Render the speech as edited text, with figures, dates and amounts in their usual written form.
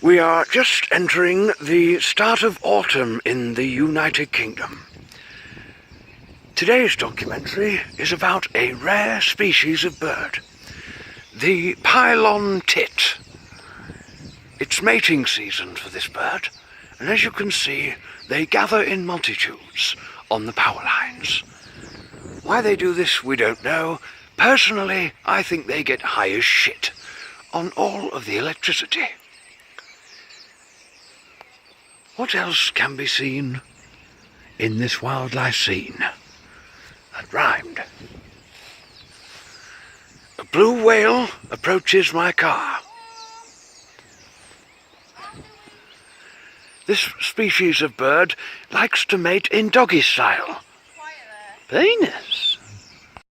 We are just entering the start of autumn in the United Kingdom. Today's documentary is about a rare species of bird, the pylon tit. It's mating season for this bird, and as you can see, they gather in multitudes on the power lines. Why they do this, we don't know. Personally, I think they get high as shit on all of the electricity. What else can be seen in this wildlife scene? That rhymed. A blue whale approaches my car. This species of bird likes to mate in doggy style. Venus.